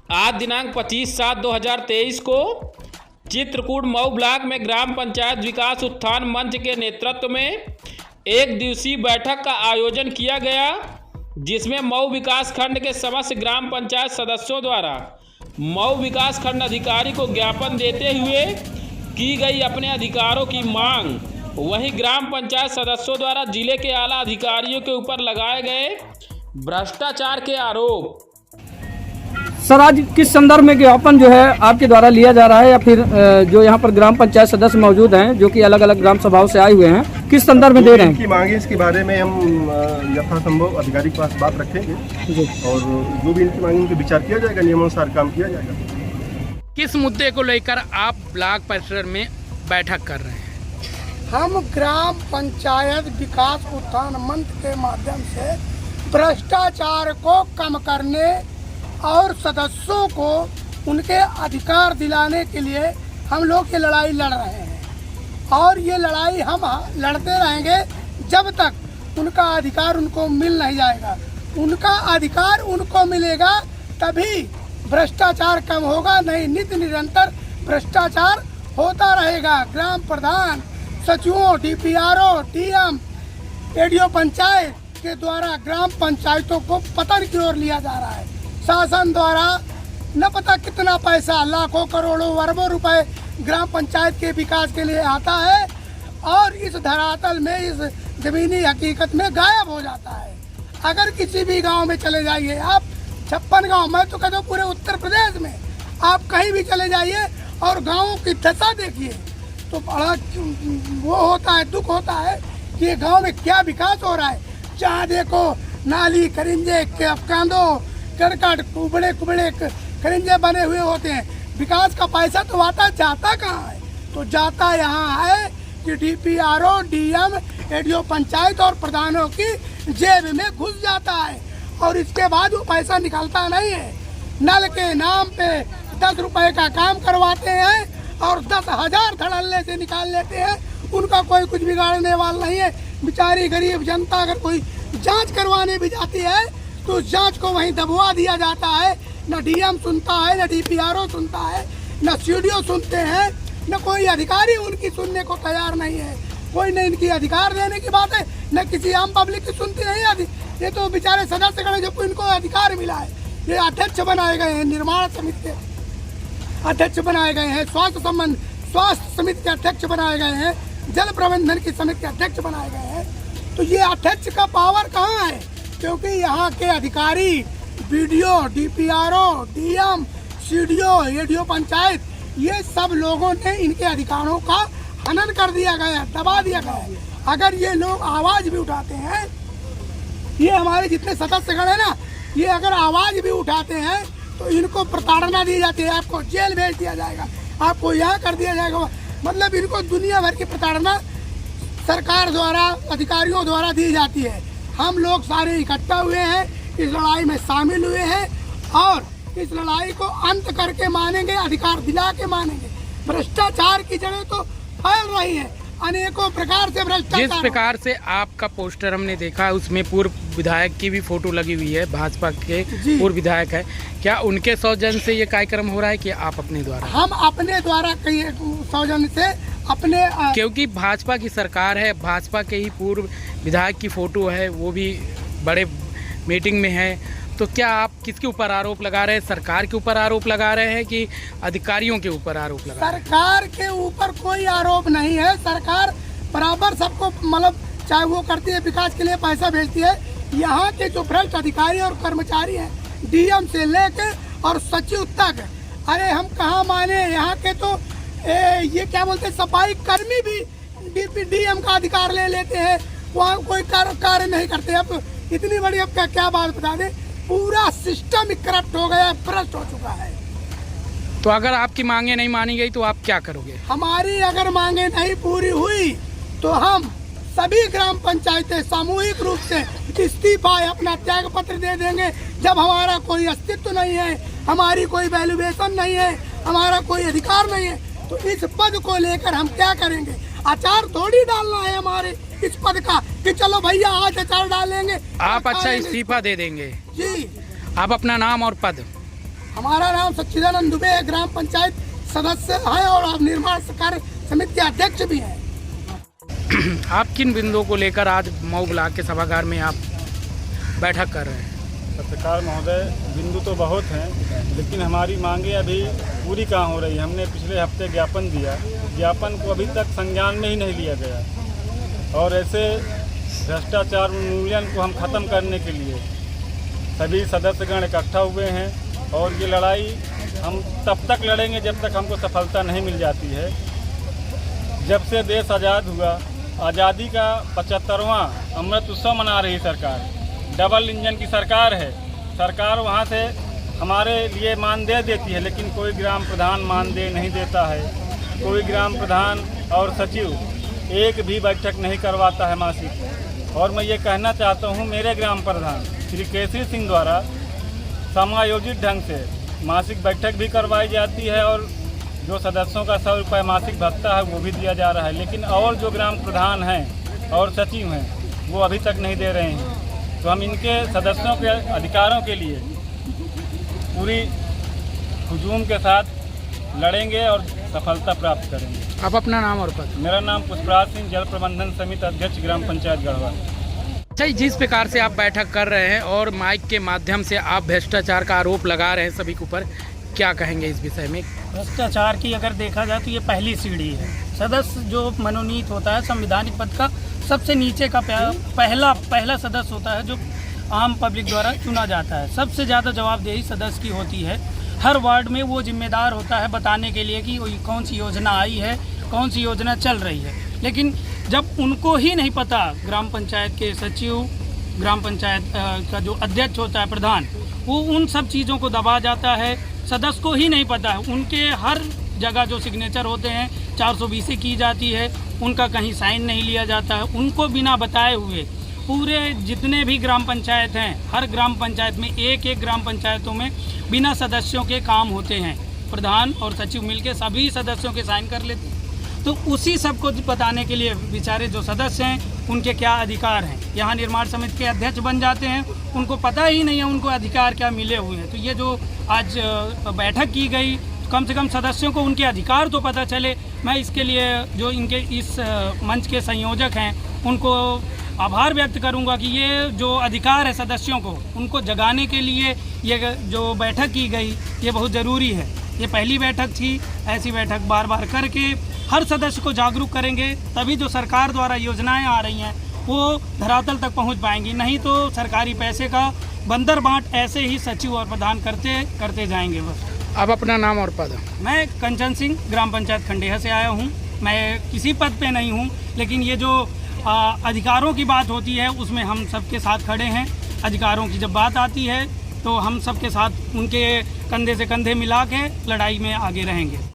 आज दिनांक 25/7/2023 को चित्रकूट मऊ ब्लॉक में ग्राम पंचायत विकास उत्थान मंच के नेतृत्व में एक दिवसीय बैठक का आयोजन किया गया, जिसमें मऊ विकास खंड के समस्त ग्राम पंचायत सदस्यों द्वारा मऊ विकास खंड अधिकारी को ज्ञापन देते हुए की गई अपने अधिकारों की मांग। वहीं ग्राम पंचायत सदस्यों द्वारा जिले के आला अधिकारियों के ऊपर लगाए गए भ्रष्टाचार के आरोप। सर, आज किस संदर्भ में ज्ञापन जो है आपके द्वारा लिया जा रहा है, या फिर जो यहाँ पर ग्राम पंचायत सदस्य मौजूद हैं जो कि अलग अलग ग्राम सभाओं से आए हुए हैं, किस संदर्भ में दे रहे हैं? की मांगे इसके बारे में हम यथासंभव अधिकारी के पास बात रखेंगे जी, और जो भी इनकी मांगे उनके विचार किया जाएगा, नियमानुसार काम किया जाएगा। किस मुद्दे को लेकर आप ब्लॉक परिसर में बैठक कर रहे हैं? हम ग्राम पंचायत विकास उत्थान मंच के माध्यम से भ्रष्टाचार को कम करने और सदस्यों को उनके अधिकार दिलाने के लिए हम लोग ये लड़ाई लड़ रहे हैं, और ये लड़ाई हम लड़ते रहेंगे जब तक उनका अधिकार उनको मिल नहीं जाएगा। उनका अधिकार उनको मिलेगा तभी भ्रष्टाचार कम होगा, नहीं नित्य निरंतर भ्रष्टाचार होता रहेगा। ग्राम प्रधान, सचिवों, DPRO, DM, ADO पंचायत के द्वारा ग्राम पंचायतों को पतन की ओर लिया जा रहा है। शासन द्वारा न पता कितना पैसा, लाखों करोड़ों अरबों रुपए ग्राम पंचायत के विकास के लिए आता है, और इस धरातल में, इस जमीनी हकीकत में गायब हो जाता है। अगर किसी भी गांव में चले जाइए आप, 56 गांव, मैं तो कहता हूँ पूरे उत्तर प्रदेश में आप कहीं भी चले जाइए और गाँवों की दशा देखिए तो बड़ा वो होता है, दुख होता है कि ये गाँव में क्या विकास हो रहा है। जहाँ देखो नाली, खरिंजे, कांदो, करकट, कुबड़े कुबड़े खरिंजे बने हुए होते हैं। विकास का पैसा तो आता, जाता कहाँ है? तो जाता यहाँ है कि DPRO, DM, ADO पंचायत और प्रधानों की जेब में घुस जाता है, और इसके बाद वो पैसा निकलता नहीं है। नल के नाम पे 10 रुपए का काम करवाते हैं और 10,000 धड़ल्ले से निकाल लेते हैं। उनका कोई कुछ बिगाड़ने वाला नहीं है। बेचारी गरीब जनता अगर कोई जांच करवाने भी जाती है तो उस जांच को वहीं दबवा दिया जाता है। न DM सुनता है, न DPRO सुनता है, न CDO सुनते हैं, न कोई अधिकारी उनकी सुनने को तैयार नहीं है। कोई न इनकी अधिकार देने की बात है, न किसी आम पब्लिक की सुनती नहीं है। ये तो बेचारे सदस्य गण जो इनको अधिकार मिला है, ये अध्यक्ष बनाए गए हैं, निर्माण समिति के अध्यक्ष बनाए गए हैं, स्वास्थ्य समिति के अध्यक्ष बनाए गए हैं, जल प्रबंधन की समिति के अध्यक्ष बनाए गए हैं। तो ये अध्यक्ष का पावर कहाँ है? क्योंकि यहाँ के अधिकारी BDO, DPRO, DM, CDO, ADO panchayat, ये सब लोगों ने इनके अधिकारों का हनन कर दिया गया है, दबा दिया गया है। अगर ये लोग आवाज़ भी उठाते हैं, ये हमारे जितने सदस्यगण है ना, ये अगर आवाज़ भी उठाते हैं तो इनको प्रताड़ना दी जाती है, आपको जेल भेज दिया जाएगा, आपको यहाँ कर दिया जाएगा। मतलब इनको दुनिया भर की प्रताड़ना सरकार द्वारा, अधिकारियों द्वारा दी जाती है। हम लोग सारे इकट्ठा हुए हैं, इस लड़ाई में शामिल हुए हैं, और इस लड़ाई को अंत करके मानेंगे, अधिकार दिला के मानेंगे। भ्रष्टाचार की जड़ें तो फैल रही हैं, अनेकों प्रकार से भ्रष्टाचार। जिस प्रकार से आपका पोस्टर हमने देखा, उसमें पूर्व विधायक की भी फोटो लगी हुई है, भाजपा के पूर्व विधायक है। क्या उनके सौजन्य से ये कार्यक्रम हो रहा है कि आप अपने द्वारा? हम अपने द्वारा कई सौजन्य से अपने, क्योंकि भाजपा की सरकार है, भाजपा के ही पूर्व विधायक की फोटो है, वो भी बड़े मीटिंग में है, तो क्या आप किसके ऊपर आरोप लगा रहे हैं? सरकार के ऊपर आरोप लगा रहे हैं कि अधिकारियों के ऊपर आरोप लगा रहे हैं? सरकार के ऊपर कोई आरोप नहीं है। सरकार बराबर सबको, मतलब चाहे वो करती है, विकास के लिए पैसा भेजती है। यहाँ के जो भ्रष्ट अधिकारी और कर्मचारी हैं, DM से लेके और सचिव तक, अरे हम कहाँ माने, यहाँ के तो ये क्या बोलते हैं, सफाई कर्मी भी DM का अधिकार ले लेते हैं, वहाँ कोई कार्य नहीं करते। अब इतनी बड़ी, अब क्या बात बता दें, पूरा सिस्टम करप्ट हो गया, भ्रष्ट हो चुका है। तो अगर आपकी मांगे नहीं मानी गई तो आप क्या करोगे? हमारी अगर मांगे नहीं पूरी हुई तो हम सभी ग्राम पंचायतें सामूहिक रूप से इस्तीफा, अपना त्याग पत्र दे देंगे। जब हमारा कोई अस्तित्व नहीं है, हमारी कोई वैल्यूएशन नहीं है, हमारा कोई अधिकार नहीं है, तो इस पद को लेकर हम क्या करेंगे? अचार थोड़ी डालना है हमारे इस पद का कि चलो भैया आज अचार डालेंगे। आप अच्छा इस्तीफा दे देंगे जी। आप अपना नाम और पद? हमारा नाम सच्चिदानंद दुबे है, ग्राम पंचायत सदस्य है और निर्माण कार्य समिति के अध्यक्ष भी हैं। आप किन बिंदुओं को लेकर आज मऊ ब्लॉक के सभागार में आप बैठक कर रहे हैं? पत्रकार महोदय, बिंदु तो बहुत हैं, लेकिन हमारी मांगे अभी पूरी कहाँ हो रही है। हमने पिछले हफ्ते ज्ञापन दिया, ज्ञापन को अभी तक संज्ञान में ही नहीं लिया गया। और ऐसे भ्रष्टाचार उन्मूलन को हम ख़त्म करने के लिए सभी सदस्यगण इकट्ठा हुए हैं और ये लड़ाई हम तब तक लड़ेंगे जब तक हमको सफलता नहीं मिल जाती है। जब से देश आज़ाद हुआ, आज़ादी का 75वां अमृत उत्सव मना रही सरकार, डबल इंजन की सरकार है। सरकार वहाँ से हमारे लिए मानदेय देती है, लेकिन कोई ग्राम प्रधान मानदेय नहीं देता है। कोई ग्राम प्रधान और सचिव एक भी बैठक नहीं करवाता है मासिक। और मैं ये कहना चाहता हूँ, मेरे ग्राम प्रधान श्री केसरी सिंह द्वारा समायोजित ढंग से मासिक बैठक भी करवाई जाती है और जो सदस्यों का 100 रुपये मासिक भत्ता है वो भी दिया जा रहा है। लेकिन और जो ग्राम प्रधान हैं और सचिव हैं वो अभी तक नहीं दे रहे हैं। तो हम इनके सदस्यों के अधिकारों के लिए पूरी हुजूम के साथ लड़ेंगे और सफलता प्राप्त करेंगे। आप अपना नाम और पद? मेरा नाम पुष्पराज सिंह, जल प्रबंधन समिति अध्यक्ष, ग्राम पंचायत गढ़वा। अच्छा, जिस प्रकार से आप बैठक कर रहे हैं और माइक के माध्यम से आप भ्रष्टाचार का आरोप लगा रहे हैं सभी के ऊपर, क्या कहेंगे इस विषय में? भ्रष्टाचार की अगर देखा जाए तो ये पहली सीढ़ी है। सदस्य जो मनोनीत होता है संवैधानिक पद का सबसे नीचे का पहला सदस्य होता है जो आम पब्लिक द्वारा चुना जाता है। सबसे ज़्यादा जवाबदेही सदस्य की होती है। हर वार्ड में वो जिम्मेदार होता है बताने के लिए कि कौन सी योजना आई है, कौन सी योजना चल रही है। लेकिन जब उनको ही नहीं पता, ग्राम पंचायत के सचिव, ग्राम पंचायत का जो अध्यक्ष होता है प्रधान, वो उन सब चीज़ों को दबा जाता है। सदस्य को ही नहीं पता है, उनके हर जगह जो सिग्नेचर होते हैं 420 की जाती है, उनका कहीं साइन नहीं लिया जाता है। उनको बिना बताए हुए पूरे जितने भी ग्राम पंचायत हैं, हर ग्राम पंचायत में एक ग्राम पंचायतों में बिना सदस्यों के काम होते हैं। प्रधान और सचिव मिलके सभी सदस्यों के साइन कर लेते हैं। तो उसी सब को बताने के लिए बेचारे जो सदस्य हैं उनके क्या अधिकार हैं, यहाँ निर्माण समिति के अध्यक्ष बन जाते हैं, उनको पता ही नहीं है उनको अधिकार क्या मिले हुए हैं। तो ये जो आज बैठक की गई, कम से कम सदस्यों को उनके अधिकार तो पता चले। मैं इसके लिए जो इनके इस मंच के संयोजक हैं उनको आभार व्यक्त करूंगा कि ये जो अधिकार है सदस्यों को, उनको जगाने के लिए ये जो बैठक की गई ये बहुत ज़रूरी है। ये पहली बैठक थी, ऐसी बैठक बार बार करके हर सदस्य को जागरूक करेंगे, तभी जो सरकार द्वारा योजनाएं आ रही हैं वो धरातल तक पहुंच पाएंगी। नहीं तो सरकारी पैसे का बंदर बांट ऐसे ही सचिव और प्रधान करते जाएंगे बस। आप अपना नाम और पद? मैं कंचन सिंह, ग्राम पंचायत खंडेहा से आया हूँ। मैं किसी पद पे नहीं हूँ, लेकिन ये जो अधिकारों की बात होती है उसमें हम सबके साथ खड़े हैं। अधिकारों की जब बात आती है तो हम सबके साथ उनके कंधे से कंधे मिला के लड़ाई में आगे रहेंगे।